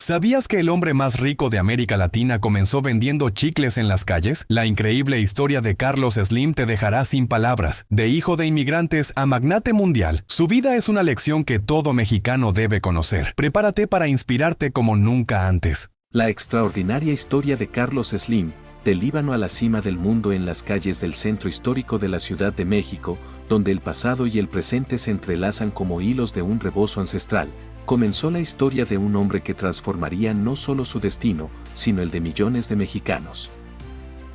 ¿Sabías que el hombre más rico de América Latina comenzó vendiendo chicles en las calles? La increíble historia de Carlos Slim te dejará sin palabras. De hijo de inmigrantes a magnate mundial, su vida es una lección que todo mexicano debe conocer. Prepárate para inspirarte como nunca antes. La extraordinaria historia de Carlos Slim, del Líbano a la cima del mundo en las calles del centro histórico de la Ciudad de México, donde el pasado y el presente se entrelazan como hilos de un rebozo ancestral. Comenzó la historia de un hombre que transformaría no solo su destino, sino el de millones de mexicanos.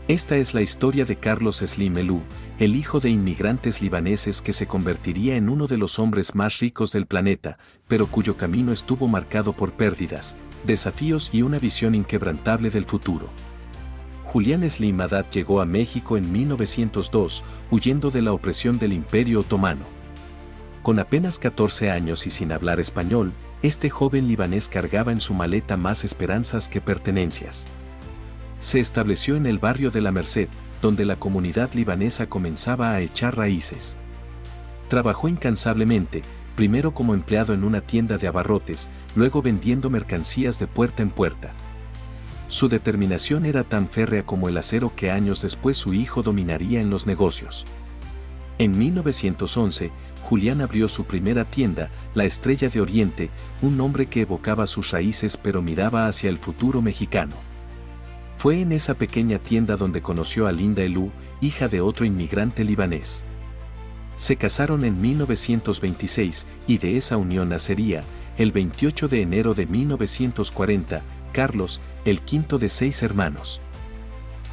Esta es la historia de Carlos Slim Elú, el hijo de inmigrantes libaneses que se convertiría en uno de los hombres más ricos del planeta, pero cuyo camino estuvo marcado por pérdidas, desafíos y una visión inquebrantable del futuro. Julián Slim Haddad llegó a México en 1902, huyendo de la opresión del Imperio Otomano. Con apenas 14 años y sin hablar español, este joven libanés cargaba en su maleta más esperanzas que pertenencias. Se estableció en el barrio de La Merced, donde la comunidad libanesa comenzaba a echar raíces. Trabajó incansablemente, primero como empleado en una tienda de abarrotes, luego vendiendo mercancías de puerta en puerta. Su determinación era tan férrea como el acero que años después su hijo dominaría en los negocios. En 1911, Julián abrió su primera tienda, La Estrella de Oriente, un nombre que evocaba sus raíces pero miraba hacia el futuro mexicano. Fue en esa pequeña tienda donde conoció a Linda Elú, hija de otro inmigrante libanés. Se casaron en 1926 y de esa unión nacería, el 28 de enero de 1940, Carlos, el quinto de 6 hermanos.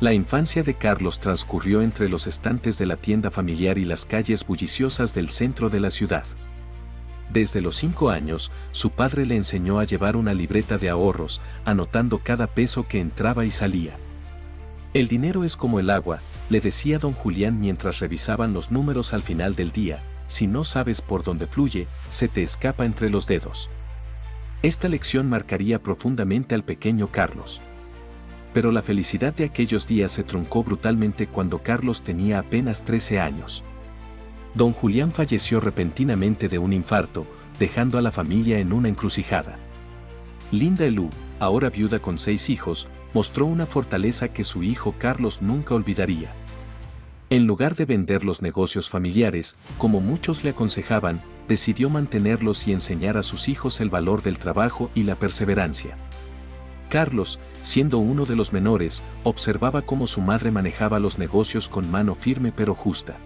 La infancia de Carlos transcurrió entre los estantes de la tienda familiar y las calles bulliciosas del centro de la ciudad. Desde los 5 años, su padre le enseñó a llevar una libreta de ahorros, anotando cada peso que entraba y salía. El dinero es como el agua, le decía don Julián mientras revisaban los números al final del día, si no sabes por dónde fluye, se te escapa entre los dedos. Esta lección marcaría profundamente al pequeño Carlos. Pero la felicidad de aquellos días se truncó brutalmente cuando Carlos tenía apenas 13 años. Don Julián falleció repentinamente de un infarto, dejando a la familia en una encrucijada. Linda Elú, ahora viuda con 6 hijos, mostró una fortaleza que su hijo Carlos nunca olvidaría. En lugar de vender los negocios familiares, como muchos le aconsejaban, decidió mantenerlos y enseñar a sus hijos el valor del trabajo y la perseverancia. Carlos, siendo uno de los menores, observaba cómo su madre manejaba los negocios con mano firme pero justa.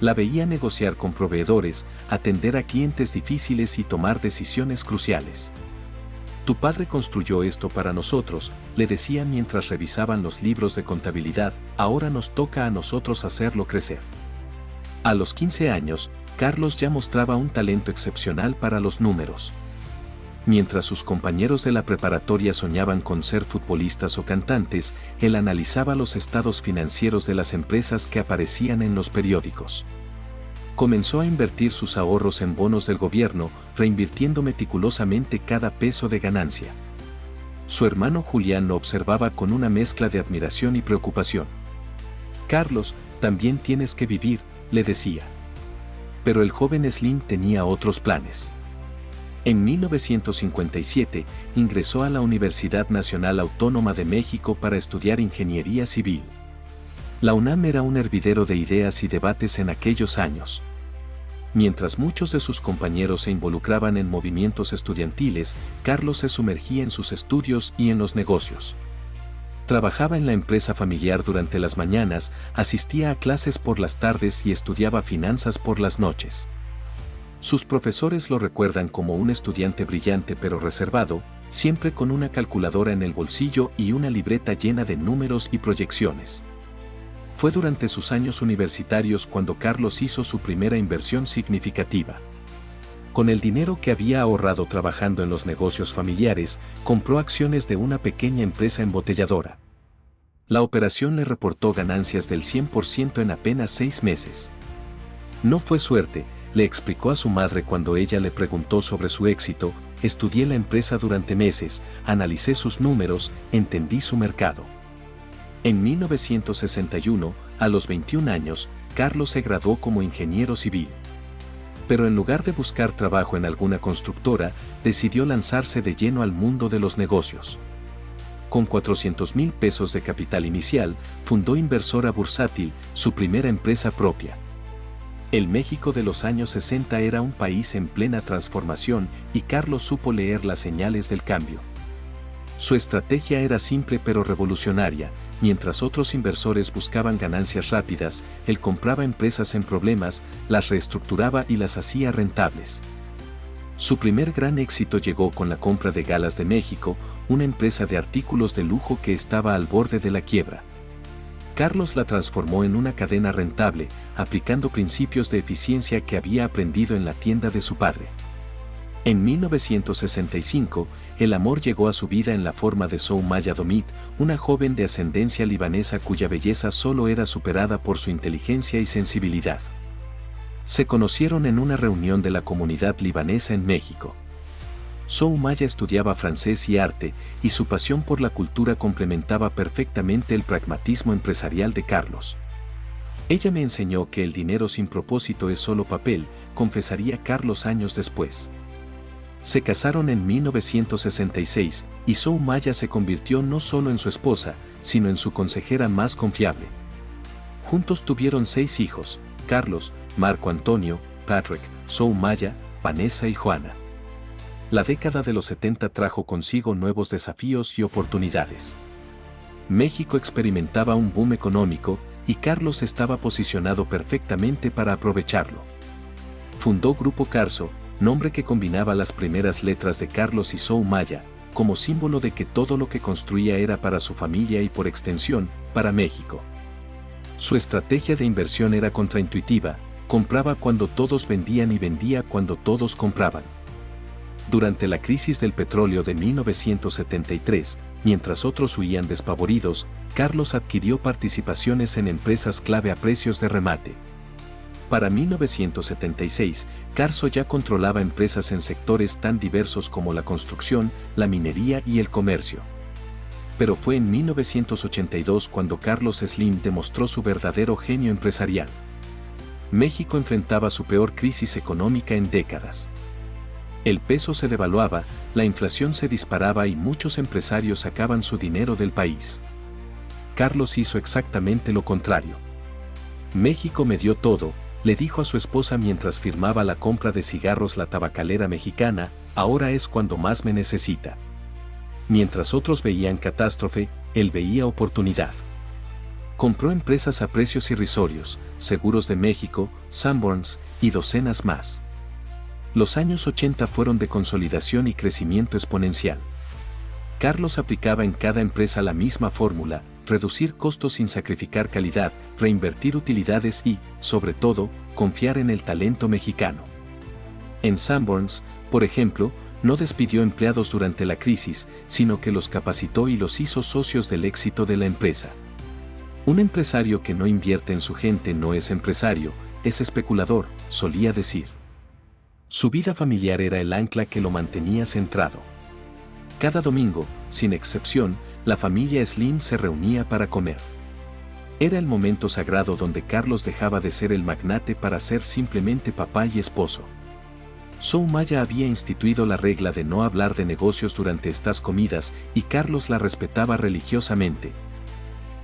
La veía negociar con proveedores, atender a clientes difíciles y tomar decisiones cruciales. Tu padre construyó esto para nosotros, le decía mientras revisaban los libros de contabilidad, ahora nos toca a nosotros hacerlo crecer. A los 15 años, Carlos ya mostraba un talento excepcional para los números. Mientras sus compañeros de la preparatoria soñaban con ser futbolistas o cantantes, él analizaba los estados financieros de las empresas que aparecían en los periódicos. Comenzó a invertir sus ahorros en bonos del gobierno, reinvirtiendo meticulosamente cada peso de ganancia. Su hermano Julián lo observaba con una mezcla de admiración y preocupación. Carlos, también tienes que vivir, le decía. Pero el joven Slim tenía otros planes. En 1957, ingresó a la Universidad Nacional Autónoma de México para estudiar ingeniería civil. La UNAM era un hervidero de ideas y debates en aquellos años. Mientras muchos de sus compañeros se involucraban en movimientos estudiantiles, Carlos se sumergía en sus estudios y en los negocios. Trabajaba en la empresa familiar durante las mañanas, asistía a clases por las tardes y estudiaba finanzas por las noches. Sus profesores lo recuerdan como un estudiante brillante pero reservado, siempre con una calculadora en el bolsillo y una libreta llena de números y proyecciones. Fue durante sus años universitarios cuando Carlos hizo su primera inversión significativa. Con el dinero que había ahorrado trabajando en los negocios familiares, compró acciones de una pequeña empresa embotelladora. La operación le reportó ganancias del 100% en apenas 6 meses. No fue suerte, le explicó a su madre cuando ella le preguntó sobre su éxito, estudié la empresa durante meses, analicé sus números, entendí su mercado. En 1961, a los 21 años, Carlos se graduó como ingeniero civil. pero en lugar de buscar trabajo en alguna constructora, decidió lanzarse de lleno al mundo de los negocios. Con 400,000 pesos de capital inicial, fundó Inversora Bursátil, su primera empresa propia. El México de los años 60 era un país en plena transformación y Carlos supo leer las señales del cambio. Su estrategia era simple pero revolucionaria. Mientras otros inversores buscaban ganancias rápidas, él compraba empresas en problemas, las reestructuraba y las hacía rentables. Su primer gran éxito llegó con la compra de Galas de México, una empresa de artículos de lujo que estaba al borde de la quiebra. Carlos la transformó en una cadena rentable, aplicando principios de eficiencia que había aprendido en la tienda de su padre. En 1965, el amor llegó a su vida en la forma de Soumaya Domit, una joven de ascendencia libanesa cuya belleza solo era superada por su inteligencia y sensibilidad. Se conocieron en una reunión de la comunidad libanesa en México. Soumaya estudiaba francés y arte, y su pasión por la cultura complementaba perfectamente el pragmatismo empresarial de Carlos. Ella me enseñó que el dinero sin propósito es solo papel, confesaría Carlos años después. Se casaron en 1966, y Soumaya se convirtió no solo en su esposa, sino en su consejera más confiable. Juntos tuvieron 6 hijos: Carlos, Marco Antonio, Patrick, Soumaya, Vanessa y Juana. La década de los 70 trajo consigo nuevos desafíos y oportunidades. México experimentaba un boom económico, y Carlos estaba posicionado perfectamente para aprovecharlo. Fundó Grupo Carso, nombre que combinaba las primeras letras de Carlos y Soumaya, como símbolo de que todo lo que construía era para su familia y por extensión, para México. Su estrategia de inversión era contraintuitiva: compraba cuando todos vendían y vendía cuando todos compraban. Durante la crisis del petróleo de 1973, mientras otros huían despavoridos, Carlos adquirió participaciones en empresas clave a precios de remate. Para 1976, Carso ya controlaba empresas en sectores tan diversos como la construcción, la minería y el comercio. Pero fue en 1982 cuando Carlos Slim demostró su verdadero genio empresarial. México enfrentaba su peor crisis económica en décadas. El peso se devaluaba, la inflación se disparaba y muchos empresarios sacaban su dinero del país. Carlos hizo exactamente lo contrario. México me dio todo, le dijo a su esposa mientras firmaba la compra de cigarros la tabacalera mexicana: ahora es cuando más me necesita. Mientras otros veían catástrofe, él veía oportunidad. Compró empresas a precios irrisorios: Seguros de México, Sanborns y docenas más. Los años 80 fueron de consolidación y crecimiento exponencial. Carlos aplicaba en cada empresa la misma fórmula: reducir costos sin sacrificar calidad, reinvertir utilidades y, sobre todo, confiar en el talento mexicano. En Sanborns, por ejemplo, no despidió empleados durante la crisis, sino que los capacitó y los hizo socios del éxito de la empresa. Un empresario que no invierte en su gente no es empresario, es especulador, solía decir. Su vida familiar era el ancla que lo mantenía centrado. Cada domingo, sin excepción, la familia Slim se reunía para comer. Era el momento sagrado donde Carlos dejaba de ser el magnate para ser simplemente papá y esposo. Soumaya había instituido la regla de no hablar de negocios durante estas comidas y Carlos la respetaba religiosamente.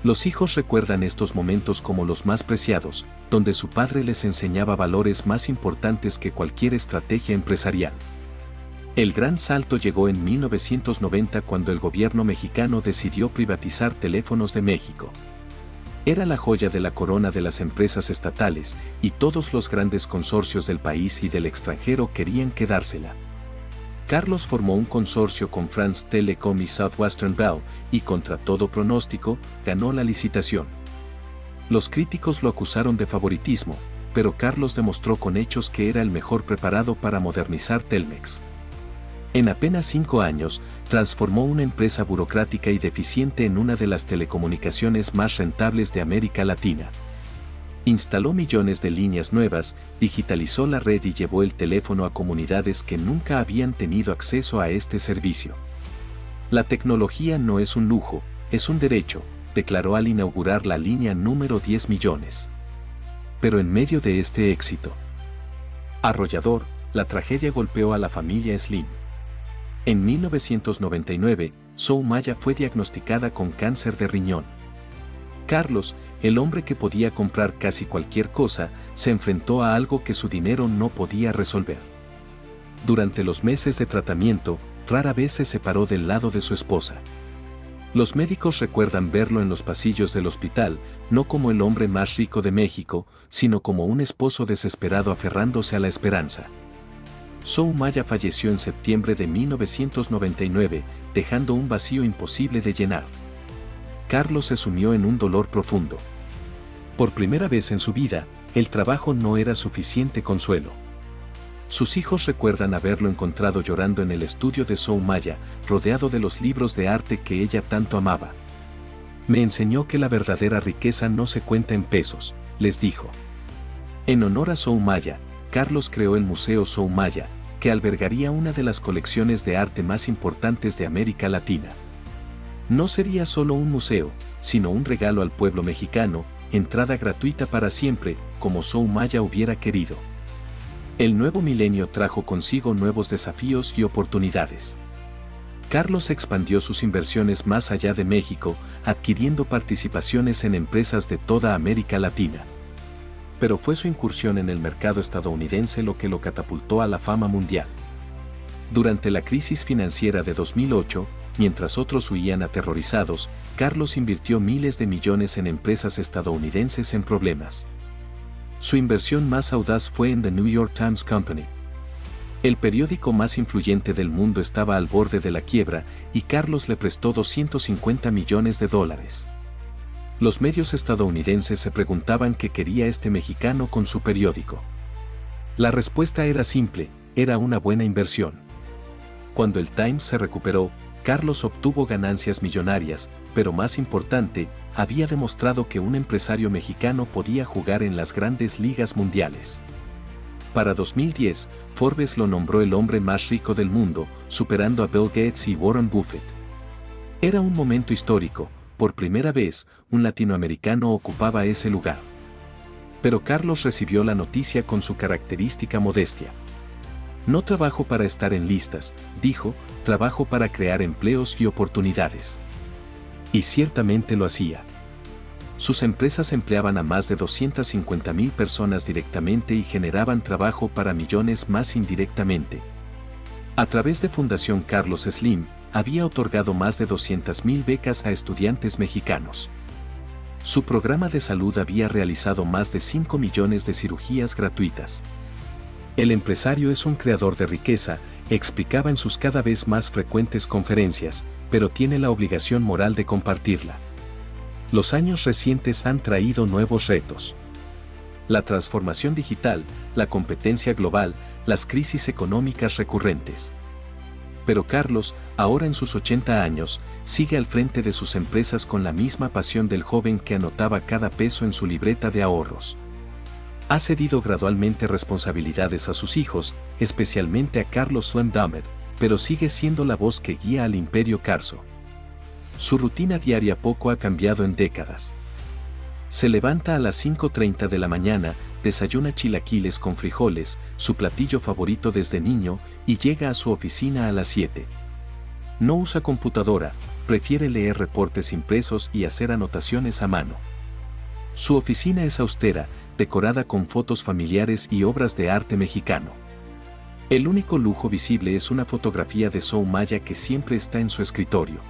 Los hijos recuerdan estos momentos como los más preciados, donde su padre les enseñaba valores más importantes que cualquier estrategia empresarial. El gran salto llegó en 1990 cuando el gobierno mexicano decidió privatizar Teléfonos de México. Era la joya de la corona de las empresas estatales, y todos los grandes consorcios del país y del extranjero querían quedársela. Carlos formó un consorcio con France Telecom y Southwestern Bell, y contra todo pronóstico, ganó la licitación. Los críticos lo acusaron de favoritismo, pero Carlos demostró con hechos que era el mejor preparado para modernizar Telmex. En apenas 5 años, transformó una empresa burocrática y deficiente en una de las telecomunicaciones más rentables de América Latina. Instaló millones de líneas nuevas, digitalizó la red y llevó el teléfono a comunidades que nunca habían tenido acceso a este servicio. La tecnología no es un lujo, es un derecho, declaró al inaugurar la línea número 10 millones. Pero en medio de este éxito, Arrollador, la tragedia golpeó a la familia Slim. En 1999, Soumaya fue diagnosticada con cáncer de riñón. Carlos, el hombre que podía comprar casi cualquier cosa, se enfrentó a algo que su dinero no podía resolver. Durante los meses de tratamiento, rara vez se separó del lado de su esposa. Los médicos recuerdan verlo en los pasillos del hospital, no como el hombre más rico de México, sino como un esposo desesperado aferrándose a la esperanza. Soumaya falleció en septiembre de 1999, dejando un vacío imposible de llenar. Carlos se sumió en un dolor profundo. Por primera vez en su vida, el trabajo no era suficiente consuelo. Sus hijos recuerdan haberlo encontrado llorando en el estudio de Soumaya, rodeado de los libros de arte que ella tanto amaba. Me enseñó que la verdadera riqueza no se cuenta en pesos, les dijo. En honor a Soumaya, Carlos creó el Museo Soumaya, que albergaría una de las colecciones de arte más importantes de América Latina. No sería solo un museo, sino un regalo al pueblo mexicano, entrada gratuita para siempre, como Soumaya hubiera querido. El nuevo milenio trajo consigo nuevos desafíos y oportunidades. Carlos expandió sus inversiones más allá de México, adquiriendo participaciones en empresas de toda América Latina. Pero fue su incursión en el mercado estadounidense lo que lo catapultó a la fama mundial. Durante la crisis financiera de 2008, mientras otros huían aterrorizados, Carlos invirtió miles de millones en empresas estadounidenses en problemas. Su inversión más audaz fue en The New York Times Company. El periódico más influyente del mundo estaba al borde de la quiebra y Carlos le prestó $250 millones. Los medios estadounidenses se preguntaban qué quería este mexicano con su periódico. La respuesta era simple, era una buena inversión. Cuando el Times se recuperó, Carlos obtuvo ganancias millonarias, pero más importante, había demostrado que un empresario mexicano podía jugar en las grandes ligas mundiales. Para 2010, Forbes lo nombró el hombre más rico del mundo, superando a Bill Gates y Warren Buffett. Era un momento histórico, por primera vez, un latinoamericano ocupaba ese lugar. Pero Carlos recibió la noticia con su característica modestia. No trabajo para estar en listas, dijo, trabajo para crear empleos y oportunidades. Y ciertamente lo hacía. Sus empresas empleaban a más de 250,000 personas directamente y generaban trabajo para millones más indirectamente. A través de Fundación Carlos Slim, había otorgado más de 200,000 becas a estudiantes mexicanos. Su programa de salud había realizado más de 5 millones de cirugías gratuitas. El empresario es un creador de riqueza, explicaba en sus cada vez más frecuentes conferencias, pero tiene la obligación moral de compartirla. Los años recientes han traído nuevos retos. La transformación digital, la competencia global, las crisis económicas recurrentes. Pero Carlos, ahora en sus 80 años, sigue al frente de sus empresas con la misma pasión del joven que anotaba cada peso en su libreta de ahorros. Ha cedido gradualmente responsabilidades a sus hijos, especialmente a Carlos Swandamer, pero sigue siendo la voz que guía al imperio Carso. Su rutina diaria poco ha cambiado en décadas. Se levanta a las 5:30 de la mañana, desayuna chilaquiles con frijoles, su platillo favorito desde niño, y llega a su oficina a las 7. No usa computadora, prefiere leer reportes impresos y hacer anotaciones a mano. Su oficina es austera, decorada con fotos familiares y obras de arte mexicano. El único lujo visible es una fotografía de Soumaya que siempre está en su escritorio.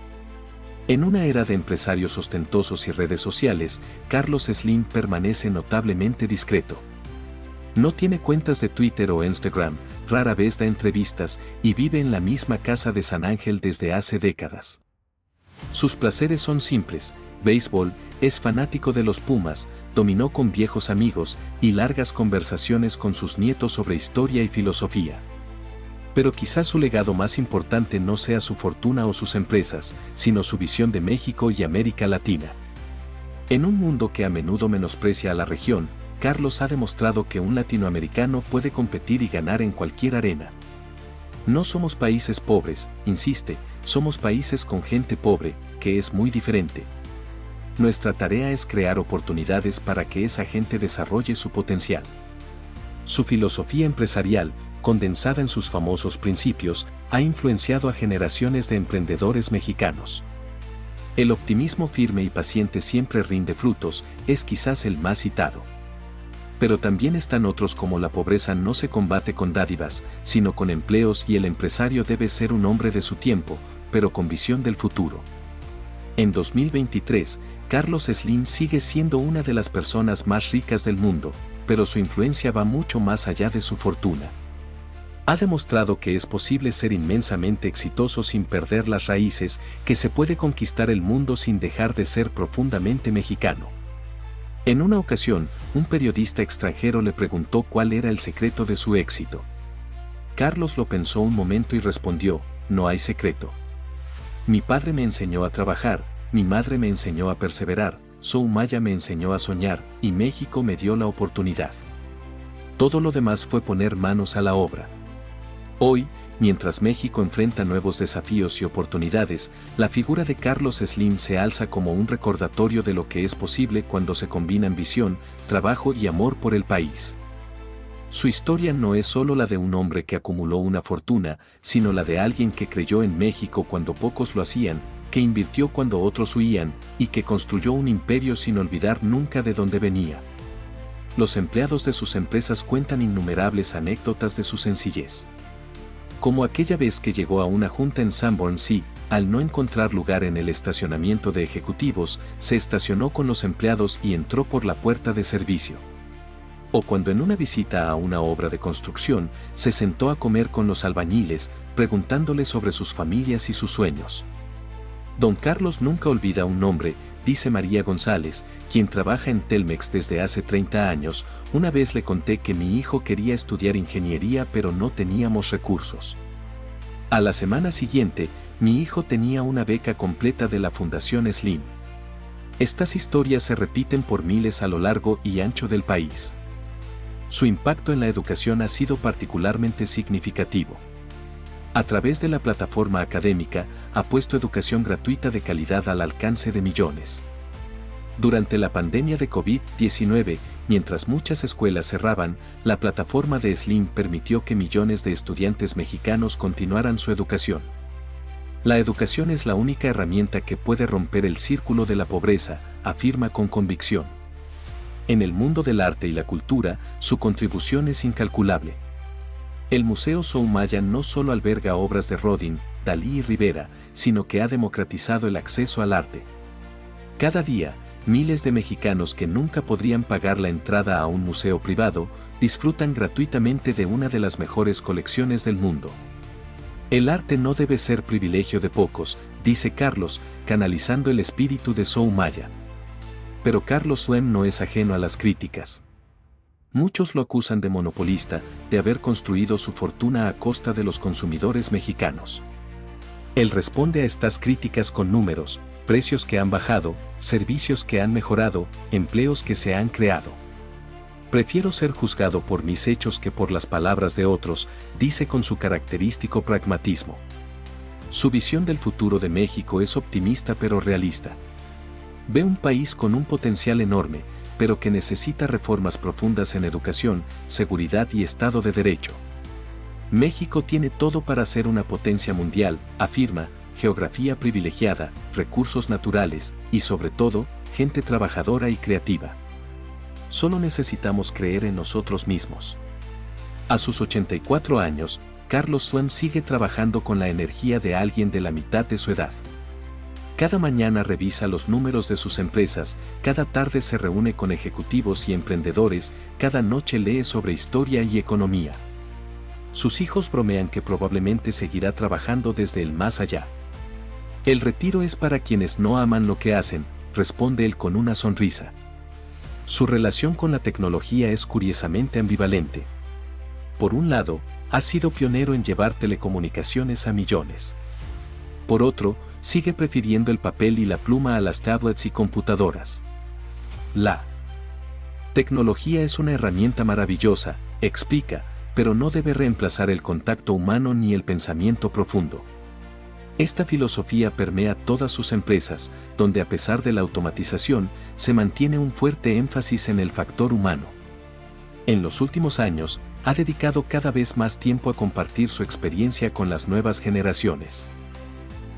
En una era de empresarios ostentosos y redes sociales, Carlos Slim permanece notablemente discreto. No tiene cuentas de Twitter o Instagram, rara vez da entrevistas y vive en la misma casa de San Ángel desde hace décadas. Sus placeres son simples: béisbol, es fanático de los Pumas, dominó con viejos amigos y largas conversaciones con sus nietos sobre historia y filosofía. Pero quizás su legado más importante no sea su fortuna o sus empresas, sino su visión de México y América Latina. En un mundo que a menudo menosprecia a la región, Carlos ha demostrado que un latinoamericano puede competir y ganar en cualquier arena. No somos países pobres, insiste, somos países con gente pobre, que es muy diferente. Nuestra tarea es crear oportunidades para que esa gente desarrolle su potencial. Su filosofía empresarial, condensada en sus famosos principios, ha influenciado a generaciones de emprendedores mexicanos. El optimismo firme y paciente siempre rinde frutos, es quizás el más citado. Pero también están otros como la pobreza no se combate con dádivas, sino con empleos y el empresario debe ser un hombre de su tiempo, pero con visión del futuro. En 2023, Carlos Slim sigue siendo una de las personas más ricas del mundo, pero su influencia va mucho más allá de su fortuna. Ha demostrado que es posible ser inmensamente exitoso sin perder las raíces, que se puede conquistar el mundo sin dejar de ser profundamente mexicano. En una ocasión, un periodista extranjero le preguntó cuál era el secreto de su éxito. Carlos lo pensó un momento y respondió: no hay secreto. Mi padre me enseñó a trabajar, mi madre me enseñó a perseverar, Soumaya me enseñó a soñar, y México me dio la oportunidad. Todo lo demás fue poner manos a la obra. Hoy, mientras México enfrenta nuevos desafíos y oportunidades, la figura de Carlos Slim se alza como un recordatorio de lo que es posible cuando se combinan visión, trabajo y amor por el país. Su historia no es solo la de un hombre que acumuló una fortuna, sino la de alguien que creyó en México cuando pocos lo hacían, que invirtió cuando otros huían, y que construyó un imperio sin olvidar nunca de dónde venía. Los empleados de sus empresas cuentan innumerables anécdotas de su sencillez. Como aquella vez que llegó a una junta en Sanborns y, al no encontrar lugar en el estacionamiento de ejecutivos, se estacionó con los empleados y entró por la puerta de servicio. O cuando en una visita a una obra de construcción, se sentó a comer con los albañiles, preguntándoles sobre sus familias y sus sueños. Don Carlos nunca olvida un nombre, dice María González, quien trabaja en Telmex desde hace 30 años. Una vez le conté que mi hijo quería estudiar ingeniería pero no teníamos recursos. A la semana siguiente, mi hijo tenía una beca completa de la Fundación Slim. Estas historias se repiten por miles a lo largo y ancho del país. Su impacto en la educación ha sido particularmente significativo. A través de la plataforma académica, ha puesto educación gratuita de calidad al alcance de millones. Durante la pandemia de COVID-19, mientras muchas escuelas cerraban, la plataforma de Slim permitió que millones de estudiantes mexicanos continuaran su educación. La educación es la única herramienta que puede romper el círculo de la pobreza, afirma con convicción. En el mundo del arte y la cultura, su contribución es incalculable. El Museo Soumaya no solo alberga obras de Rodin, Dalí y Rivera, sino que ha democratizado el acceso al arte. Cada día, miles de mexicanos que nunca podrían pagar la entrada a un museo privado, disfrutan gratuitamente de una de las mejores colecciones del mundo. El arte no debe ser privilegio de pocos, dice Carlos, canalizando el espíritu de Soumaya. Pero Carlos Slim no es ajeno a las críticas. Muchos lo acusan de monopolista, de haber construido su fortuna a costa de los consumidores mexicanos. Él responde a estas críticas con números, precios que han bajado, servicios que han mejorado, empleos que se han creado. Prefiero ser juzgado por mis hechos que por las palabras de otros, dice con su característico pragmatismo. Su visión del futuro de México es optimista pero realista. Ve un país con un potencial enorme, pero que necesita reformas profundas en educación, seguridad y Estado de Derecho. México tiene todo para ser una potencia mundial, afirma, geografía privilegiada, recursos naturales y sobre todo, gente trabajadora y creativa. Solo necesitamos creer en nosotros mismos. A sus 84 años, Carlos Slim sigue trabajando con la energía de alguien de la mitad de su edad. Cada mañana revisa los números de sus empresas, cada tarde se reúne con ejecutivos y emprendedores, cada noche lee sobre historia y economía. Sus hijos bromean que probablemente seguirá trabajando desde el más allá. El retiro es para quienes no aman lo que hacen, responde él con una sonrisa. Su relación con la tecnología es curiosamente ambivalente. Por un lado, ha sido pionero en llevar telecomunicaciones a millones. Por otro, sigue prefiriendo el papel y la pluma a las tablets y computadoras. La tecnología es una herramienta maravillosa, explica, pero no debe reemplazar el contacto humano ni el pensamiento profundo. Esta filosofía permea todas sus empresas, donde a pesar de la automatización, se mantiene un fuerte énfasis en el factor humano. En los últimos años, ha dedicado cada vez más tiempo a compartir su experiencia con las nuevas generaciones.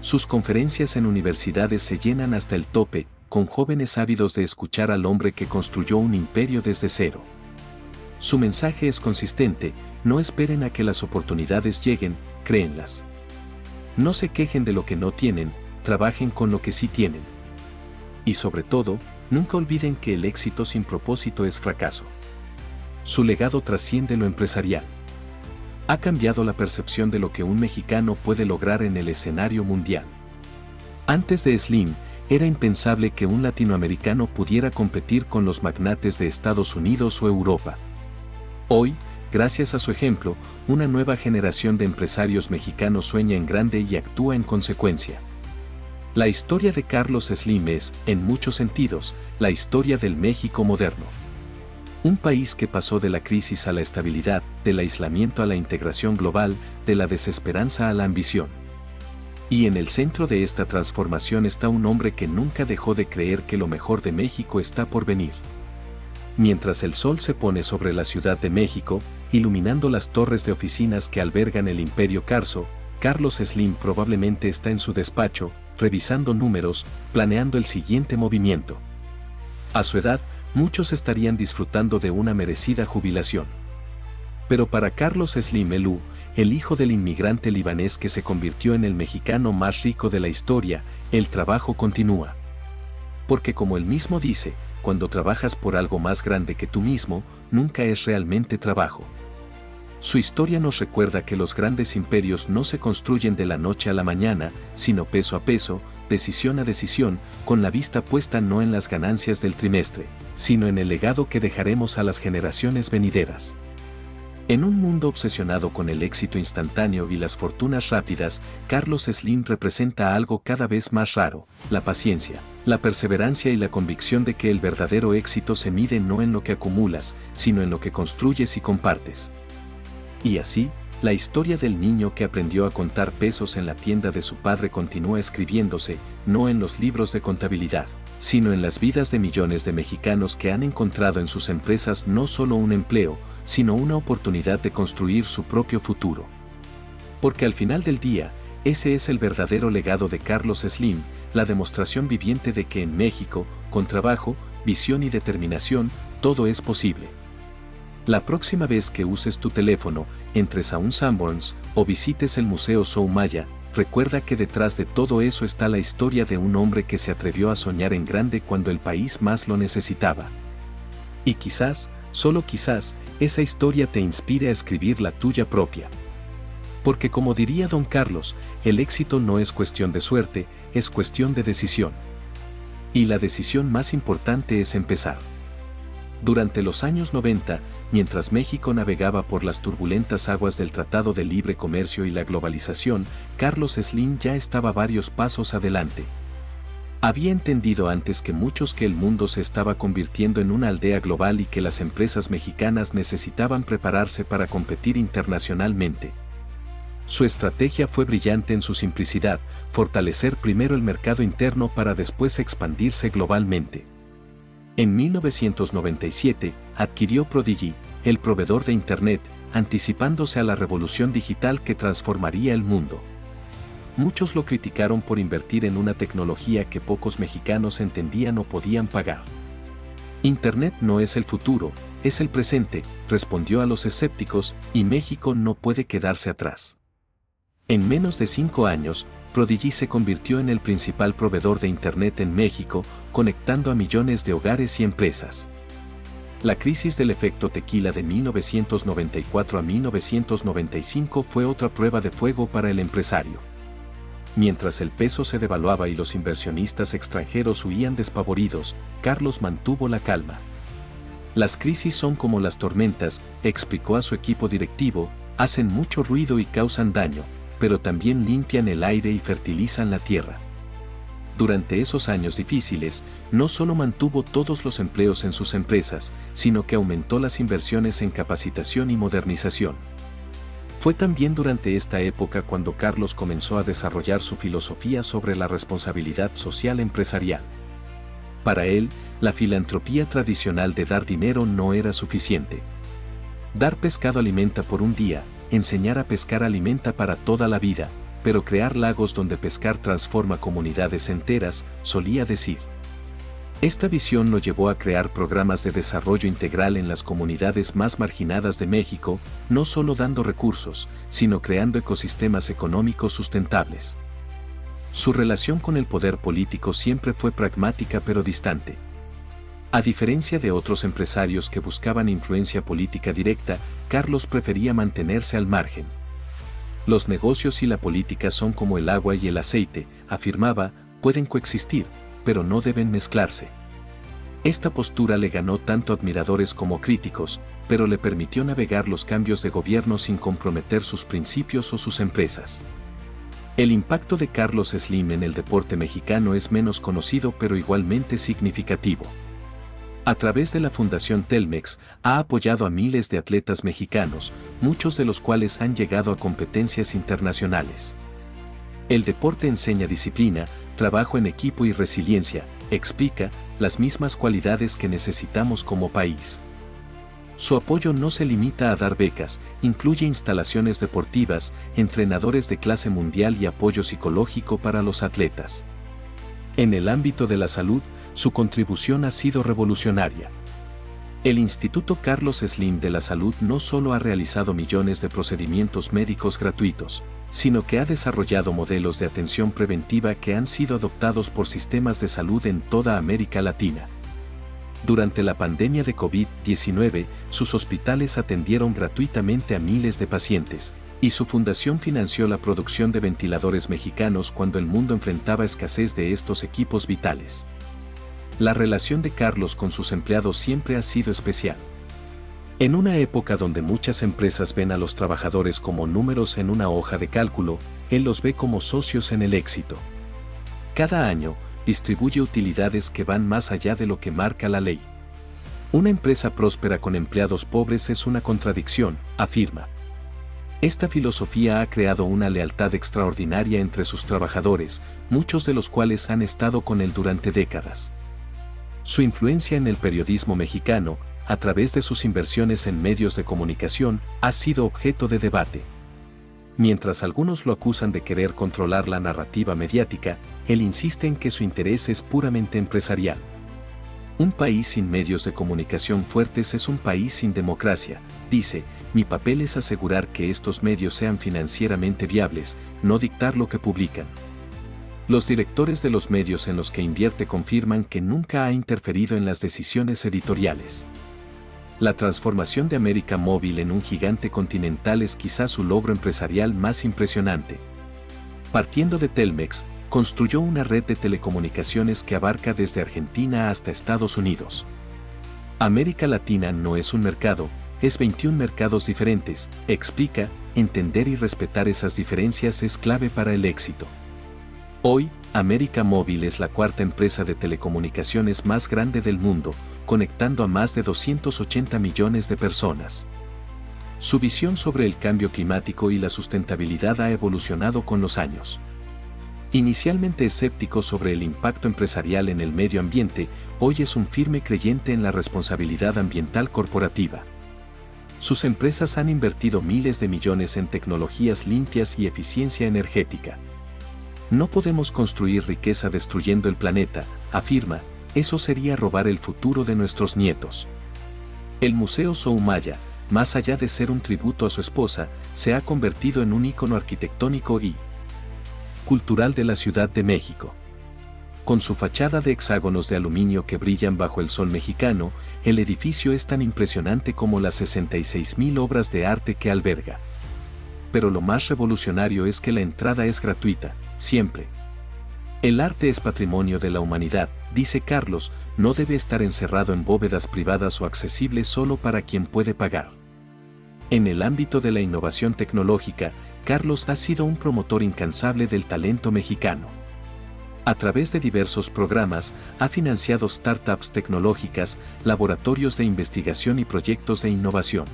Sus conferencias en universidades se llenan hasta el tope, con jóvenes ávidos de escuchar al hombre que construyó un imperio desde cero. Su mensaje es consistente: no esperen a que las oportunidades lleguen, créenlas. No se quejen de lo que no tienen, trabajen con lo que sí tienen. Y sobre todo, nunca olviden que el éxito sin propósito es fracaso. Su legado trasciende lo empresarial. Ha cambiado la percepción de lo que un mexicano puede lograr en el escenario mundial. Antes de Slim, era impensable que un latinoamericano pudiera competir con los magnates de Estados Unidos o Europa. Hoy, gracias a su ejemplo, una nueva generación de empresarios mexicanos sueña en grande y actúa en consecuencia. La historia de Carlos Slim es, en muchos sentidos, la historia del México moderno. Un país que pasó de la crisis a la estabilidad, del aislamiento a la integración global, de la desesperanza a la ambición. Y en el centro de esta transformación está un hombre que nunca dejó de creer que lo mejor de México está por venir. Mientras el sol se pone sobre la Ciudad de México, iluminando las torres de oficinas que albergan el Imperio Carso, Carlos Slim probablemente está en su despacho, revisando números, planeando el siguiente movimiento. A su edad, muchos estarían disfrutando de una merecida jubilación. Pero para Carlos Slim Elú, el hijo del inmigrante libanés que se convirtió en el mexicano más rico de la historia, el trabajo continúa. Porque como él mismo dice, cuando trabajas por algo más grande que tú mismo, nunca es realmente trabajo. Su historia nos recuerda que los grandes imperios no se construyen de la noche a la mañana, sino peso a peso, decisión a decisión, con la vista puesta no en las ganancias del trimestre, sino en el legado que dejaremos a las generaciones venideras. En un mundo obsesionado con el éxito instantáneo y las fortunas rápidas, Carlos Slim representa algo cada vez más raro: la paciencia, la perseverancia y la convicción de que el verdadero éxito se mide no en lo que acumulas, sino en lo que construyes y compartes. Y así, la historia del niño que aprendió a contar pesos en la tienda de su padre continúa escribiéndose, no en los libros de contabilidad, sino en las vidas de millones de mexicanos que han encontrado en sus empresas no solo un empleo, sino una oportunidad de construir su propio futuro. Porque al final del día, ese es el verdadero legado de Carlos Slim, la demostración viviente de que en México, con trabajo, visión y determinación, todo es posible. La próxima vez que uses tu teléfono, entres a un Sanborns o visites el Museo Soumaya, recuerda que detrás de todo eso está la historia de un hombre que se atrevió a soñar en grande cuando el país más lo necesitaba. Y quizás, solo quizás, esa historia te inspire a escribir la tuya propia. Porque como diría Don Carlos, el éxito no es cuestión de suerte, es cuestión de decisión. Y la decisión más importante es empezar. Durante los años 90, mientras México navegaba por las turbulentas aguas del Tratado de Libre Comercio y la globalización, Carlos Slim ya estaba varios pasos adelante. Había entendido antes que muchos que el mundo se estaba convirtiendo en una aldea global y que las empresas mexicanas necesitaban prepararse para competir internacionalmente. Su estrategia fue brillante en su simplicidad: fortalecer primero el mercado interno para después expandirse globalmente. En 1997, adquirió Prodigy, el proveedor de Internet, anticipándose a la revolución digital que transformaría el mundo. Muchos lo criticaron por invertir en una tecnología que pocos mexicanos entendían o podían pagar. Internet no es el futuro, es el presente, respondió a los escépticos, y México no puede quedarse atrás. En menos de 5 años, Prodigy se convirtió en el principal proveedor de Internet en México, conectando a millones de hogares y empresas. La crisis del efecto tequila de 1994 a 1995 fue otra prueba de fuego para el empresario. Mientras el peso se devaluaba y los inversionistas extranjeros huían despavoridos, Carlos mantuvo la calma. Las crisis son como las tormentas, explicó a su equipo directivo, hacen mucho ruido y causan daño, pero también limpian el aire y fertilizan la tierra. Durante esos años difíciles, no solo mantuvo todos los empleos en sus empresas, sino que aumentó las inversiones en capacitación y modernización. Fue también durante esta época cuando Carlos comenzó a desarrollar su filosofía sobre la responsabilidad social empresarial. Para él, la filantropía tradicional de dar dinero no era suficiente. Dar pescado alimenta por un día, enseñar a pescar alimenta para toda la vida, pero crear lagos donde pescar transforma comunidades enteras, solía decir. Esta visión lo llevó a crear programas de desarrollo integral en las comunidades más marginadas de México, no solo dando recursos, sino creando ecosistemas económicos sustentables. Su relación con el poder político siempre fue pragmática pero distante. A diferencia de otros empresarios que buscaban influencia política directa, Carlos prefería mantenerse al margen. Los negocios y la política son como el agua y el aceite, afirmaba, pueden coexistir, pero no deben mezclarse. Esta postura le ganó tanto admiradores como críticos, pero le permitió navegar los cambios de gobierno sin comprometer sus principios o sus empresas. El impacto de Carlos Slim en el deporte mexicano es menos conocido pero igualmente significativo. A través de la Fundación Telmex, ha apoyado a miles de atletas mexicanos, muchos de los cuales han llegado a competencias internacionales. El deporte enseña disciplina, trabajo en equipo y resiliencia, explica, las mismas cualidades que necesitamos como país. Su apoyo no se limita a dar becas, incluye instalaciones deportivas, entrenadores de clase mundial y apoyo psicológico para los atletas. En el ámbito de la salud, su contribución ha sido revolucionaria. El Instituto Carlos Slim de la Salud no solo ha realizado millones de procedimientos médicos gratuitos, sino que ha desarrollado modelos de atención preventiva que han sido adoptados por sistemas de salud en toda América Latina. Durante la pandemia de COVID-19, sus hospitales atendieron gratuitamente a miles de pacientes, y su fundación financió la producción de ventiladores mexicanos cuando el mundo enfrentaba escasez de estos equipos vitales. La relación de Carlos con sus empleados siempre ha sido especial. En una época donde muchas empresas ven a los trabajadores como números en una hoja de cálculo, él los ve como socios en el éxito. Cada año, distribuye utilidades que van más allá de lo que marca la ley. Una empresa próspera con empleados pobres es una contradicción, afirma. Esta filosofía ha creado una lealtad extraordinaria entre sus trabajadores, muchos de los cuales han estado con él durante décadas. Su influencia en el periodismo mexicano, a través de sus inversiones en medios de comunicación, ha sido objeto de debate. Mientras algunos lo acusan de querer controlar la narrativa mediática, él insiste en que su interés es puramente empresarial. Un país sin medios de comunicación fuertes es un país sin democracia, dice, mi papel es asegurar que estos medios sean financieramente viables, no dictar lo que publican. Los directores de los medios en los que invierte confirman que nunca ha interferido en las decisiones editoriales. La transformación de América Móvil en un gigante continental es quizás su logro empresarial más impresionante. Partiendo de Telmex, construyó una red de telecomunicaciones que abarca desde Argentina hasta Estados Unidos. América Latina no es un mercado, es 21 mercados diferentes, explica, entender y respetar esas diferencias es clave para el éxito. Hoy, América Móvil es la cuarta empresa de telecomunicaciones más grande del mundo, conectando a más de 280 millones de personas. Su visión sobre el cambio climático y la sustentabilidad ha evolucionado con los años. Inicialmente escéptico sobre el impacto empresarial en el medio ambiente, hoy es un firme creyente en la responsabilidad ambiental corporativa. Sus empresas han invertido miles de millones en tecnologías limpias y eficiencia energética. No podemos construir riqueza destruyendo el planeta, afirma, eso sería robar el futuro de nuestros nietos. El Museo Soumaya, más allá de ser un tributo a su esposa, se ha convertido en un ícono arquitectónico y cultural de la Ciudad de México. Con su fachada de hexágonos de aluminio que brillan bajo el sol mexicano, el edificio es tan impresionante como las 66,000 obras de arte que alberga. Pero lo más revolucionario es que la entrada es gratuita, siempre. El arte es patrimonio de la humanidad, dice Carlos, no debe estar encerrado en bóvedas privadas o accesible solo para quien puede pagar. En el ámbito de la innovación tecnológica, Carlos ha sido un promotor incansable del talento mexicano. A través de diversos programas, ha financiado startups tecnológicas, laboratorios de investigación y proyectos de innovación.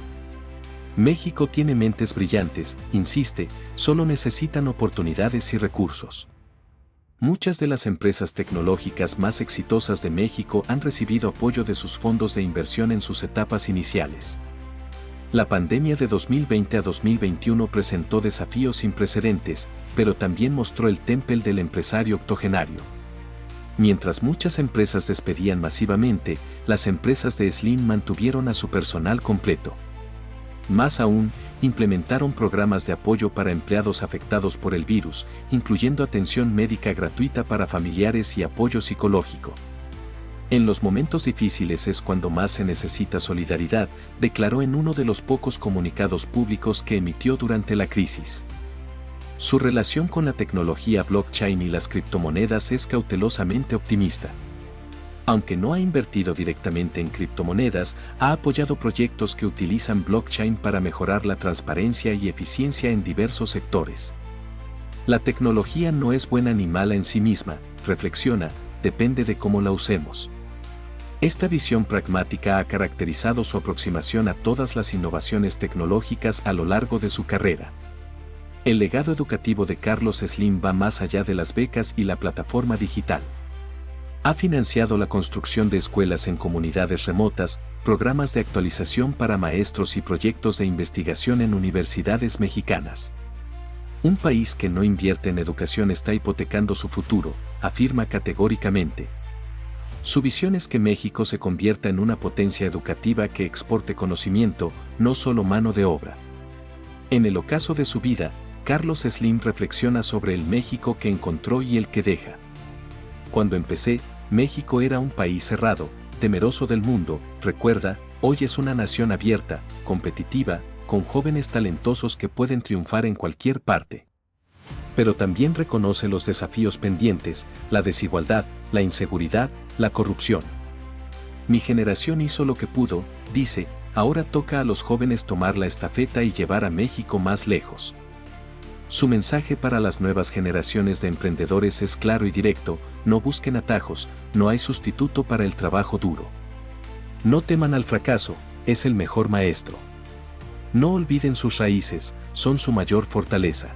México tiene mentes brillantes, insiste, solo necesitan oportunidades y recursos. Muchas de las empresas tecnológicas más exitosas de México han recibido apoyo de sus fondos de inversión en sus etapas iniciales. La pandemia de 2020 a 2021 presentó desafíos sin precedentes, pero también mostró el temple del empresario octogenario. Mientras muchas empresas despedían masivamente, las empresas de Slim mantuvieron a su personal completo. Más aún, implementaron programas de apoyo para empleados afectados por el virus, incluyendo atención médica gratuita para familiares y apoyo psicológico. En los momentos difíciles es cuando más se necesita solidaridad, declaró en uno de los pocos comunicados públicos que emitió durante la crisis. Su relación con la tecnología blockchain y las criptomonedas es cautelosamente optimista. Aunque no ha invertido directamente en criptomonedas, ha apoyado proyectos que utilizan blockchain para mejorar la transparencia y eficiencia en diversos sectores. La tecnología no es buena ni mala en sí misma, reflexiona, depende de cómo la usemos. Esta visión pragmática ha caracterizado su aproximación a todas las innovaciones tecnológicas a lo largo de su carrera. El legado educativo de Carlos Slim va más allá de las becas y la plataforma digital. Ha financiado la construcción de escuelas en comunidades remotas, programas de actualización para maestros y proyectos de investigación en universidades mexicanas. Un país que no invierte en educación está hipotecando su futuro, afirma categóricamente. Su visión es que México se convierta en una potencia educativa que exporte conocimiento, no solo mano de obra. En el ocaso de su vida, Carlos Slim reflexiona sobre el México que encontró y el que deja. Cuando empecé, México era un país cerrado, temeroso del mundo, recuerda, hoy es una nación abierta, competitiva, con jóvenes talentosos que pueden triunfar en cualquier parte. Pero también reconoce los desafíos pendientes, la desigualdad, la inseguridad, la corrupción. Mi generación hizo lo que pudo, dice, ahora toca a los jóvenes tomar la estafeta y llevar a México más lejos. Su mensaje para las nuevas generaciones de emprendedores es claro y directo, no busquen atajos, no hay sustituto para el trabajo duro. No teman al fracaso, es el mejor maestro. No olviden sus raíces, son su mayor fortaleza.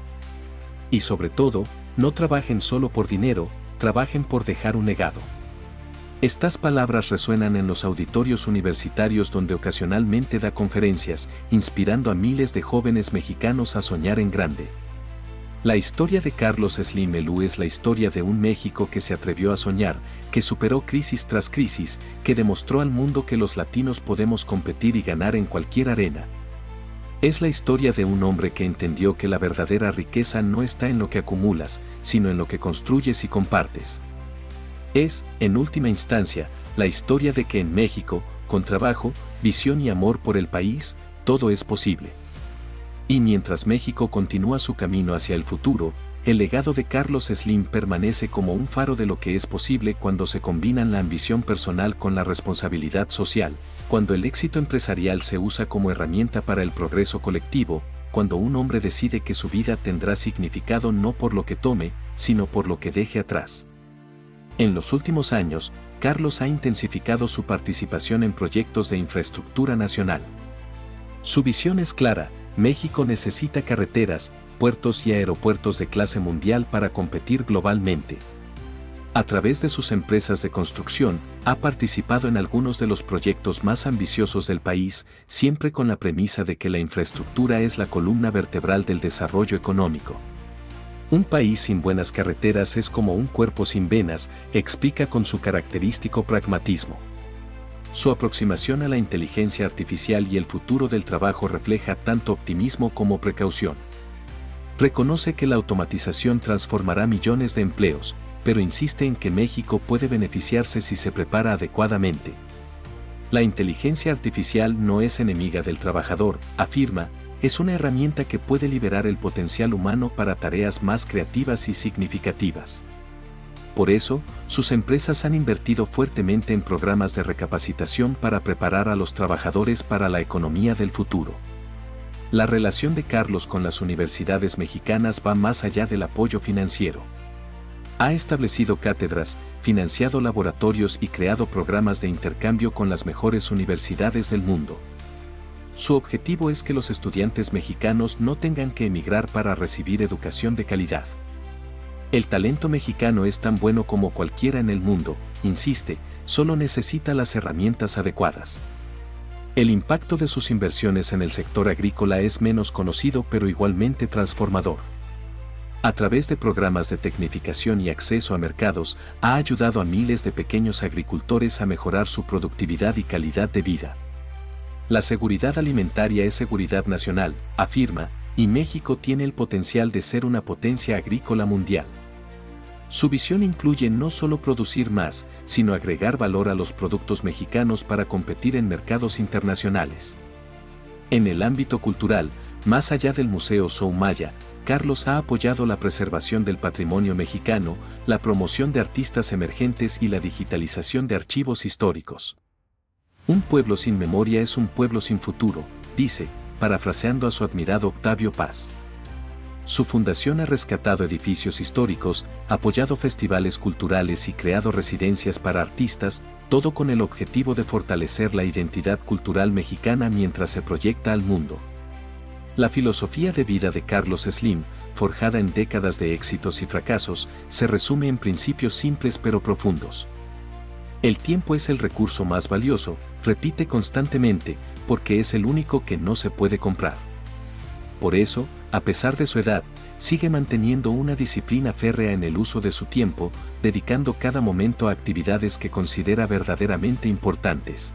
Y sobre todo, no trabajen solo por dinero, trabajen por dejar un legado. Estas palabras resuenan en los auditorios universitarios donde ocasionalmente da conferencias, inspirando a miles de jóvenes mexicanos a soñar en grande. La historia de Carlos Slim Elú es la historia de un México que se atrevió a soñar, que superó crisis tras crisis, que demostró al mundo que los latinos podemos competir y ganar en cualquier arena. Es la historia de un hombre que entendió que la verdadera riqueza no está en lo que acumulas, sino en lo que construyes y compartes. Es, en última instancia, la historia de que en México, con trabajo, visión y amor por el país, todo es posible. Y mientras México continúa su camino hacia el futuro, el legado de Carlos Slim permanece como un faro de lo que es posible cuando se combinan la ambición personal con la responsabilidad social, cuando el éxito empresarial se usa como herramienta para el progreso colectivo, cuando un hombre decide que su vida tendrá significado no por lo que tome, sino por lo que deje atrás. En los últimos años, Carlos ha intensificado su participación en proyectos de infraestructura nacional. Su visión es clara: México necesita carreteras, puertos y aeropuertos de clase mundial para competir globalmente. A través de sus empresas de construcción, ha participado en algunos de los proyectos más ambiciosos del país, siempre con la premisa de que la infraestructura es la columna vertebral del desarrollo económico. Un país sin buenas carreteras es como un cuerpo sin venas, explica con su característico pragmatismo. Su aproximación a la inteligencia artificial y el futuro del trabajo refleja tanto optimismo como precaución. Reconoce que la automatización transformará millones de empleos, pero insiste en que México puede beneficiarse si se prepara adecuadamente. La inteligencia artificial no es enemiga del trabajador, afirma, es una herramienta que puede liberar el potencial humano para tareas más creativas y significativas. Por eso, sus empresas han invertido fuertemente en programas de recapacitación para preparar a los trabajadores para la economía del futuro. La relación de Carlos con las universidades mexicanas va más allá del apoyo financiero. Ha establecido cátedras, financiado laboratorios y creado programas de intercambio con las mejores universidades del mundo. Su objetivo es que los estudiantes mexicanos no tengan que emigrar para recibir educación de calidad. El talento mexicano es tan bueno como cualquiera en el mundo, insiste, solo necesita las herramientas adecuadas. El impacto de sus inversiones en el sector agrícola es menos conocido pero igualmente transformador. A través de programas de tecnificación y acceso a mercados, ha ayudado a miles de pequeños agricultores a mejorar su productividad y calidad de vida. La seguridad alimentaria es seguridad nacional, afirma, y México tiene el potencial de ser una potencia agrícola mundial. Su visión incluye no solo producir más, sino agregar valor a los productos mexicanos para competir en mercados internacionales. En el ámbito cultural, más allá del Museo Soumaya, Carlos ha apoyado la preservación del patrimonio mexicano, la promoción de artistas emergentes y la digitalización de archivos históricos. Un pueblo sin memoria es un pueblo sin futuro, dice, parafraseando a su admirado Octavio Paz. Su fundación ha rescatado edificios históricos, apoyado festivales culturales y creado residencias para artistas, todo con el objetivo de fortalecer la identidad cultural mexicana mientras se proyecta al mundo. La filosofía de vida de Carlos Slim, forjada en décadas de éxitos y fracasos, se resume en principios simples pero profundos. El tiempo es el recurso más valioso, repite constantemente, porque es el único que no se puede comprar. Por eso, a pesar de su edad, sigue manteniendo una disciplina férrea en el uso de su tiempo, dedicando cada momento a actividades que considera verdaderamente importantes.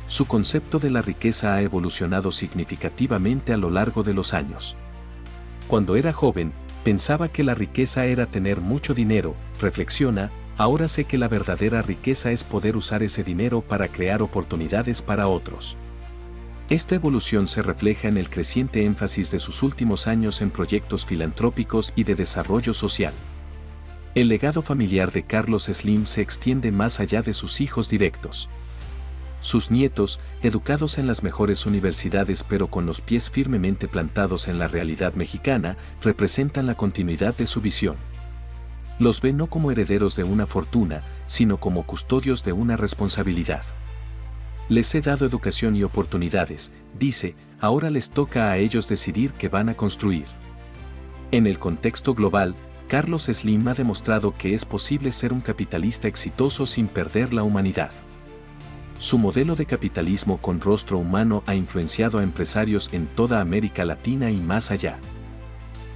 Su concepto de la riqueza ha evolucionado significativamente a lo largo de los años. Cuando era joven, pensaba que la riqueza era tener mucho dinero, reflexiona, ahora sé que la verdadera riqueza es poder usar ese dinero para crear oportunidades para otros. Esta evolución se refleja en el creciente énfasis de sus últimos años en proyectos filantrópicos y de desarrollo social. El legado familiar de Carlos Slim se extiende más allá de sus hijos directos. Sus nietos, educados en las mejores universidades pero con los pies firmemente plantados en la realidad mexicana, representan la continuidad de su visión. Los ve no como herederos de una fortuna, sino como custodios de una responsabilidad. Les he dado educación y oportunidades, dice, ahora les toca a ellos decidir qué van a construir. En el contexto global, Carlos Slim ha demostrado que es posible ser un capitalista exitoso sin perder la humanidad. Su modelo de capitalismo con rostro humano ha influenciado a empresarios en toda América Latina y más allá.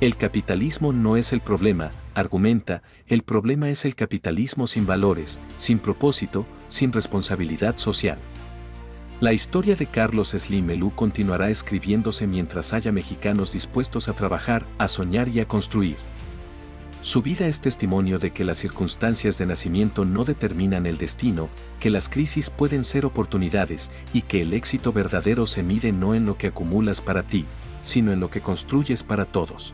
El capitalismo no es el problema, argumenta, el problema es el capitalismo sin valores, sin propósito, sin responsabilidad social. La historia de Carlos Slim Elú continuará escribiéndose mientras haya mexicanos dispuestos a trabajar, a soñar y a construir. Su vida es testimonio de que las circunstancias de nacimiento no determinan el destino, que las crisis pueden ser oportunidades y que el éxito verdadero se mide no en lo que acumulas para ti, sino en lo que construyes para todos.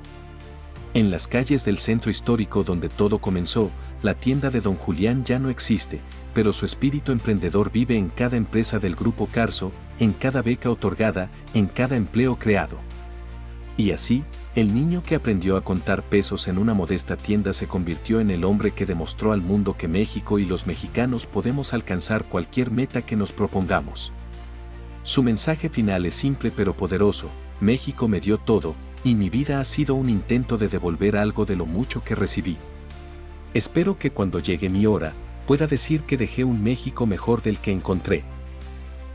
En las calles del centro histórico donde todo comenzó, la tienda de Don Julián ya no existe, pero su espíritu emprendedor vive en cada empresa del Grupo Carso, en cada beca otorgada, en cada empleo creado. Y así, el niño que aprendió a contar pesos en una modesta tienda se convirtió en el hombre que demostró al mundo que México y los mexicanos podemos alcanzar cualquier meta que nos propongamos. Su mensaje final es simple pero poderoso: México me dio todo, y mi vida ha sido un intento de devolver algo de lo mucho que recibí. Espero que cuando llegue mi hora, pueda decir que dejé un México mejor del que encontré.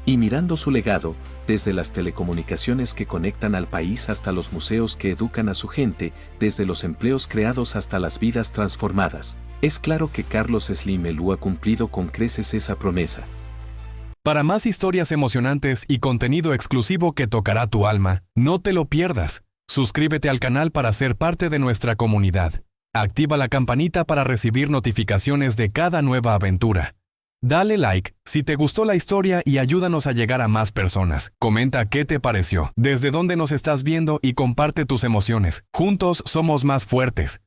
Y mirando su legado, desde las telecomunicaciones que conectan al país hasta los museos que educan a su gente, desde los empleos creados hasta las vidas transformadas, es claro que Carlos Slim Elú ha cumplido con creces esa promesa. Para más historias emocionantes y contenido exclusivo que tocará tu alma, no te lo pierdas. Suscríbete al canal para ser parte de nuestra comunidad. Activa la campanita para recibir notificaciones de cada nueva aventura. Dale like si te gustó la historia y ayúdanos a llegar a más personas. Comenta qué te pareció, desde dónde nos estás viendo y comparte tus emociones. Juntos somos más fuertes.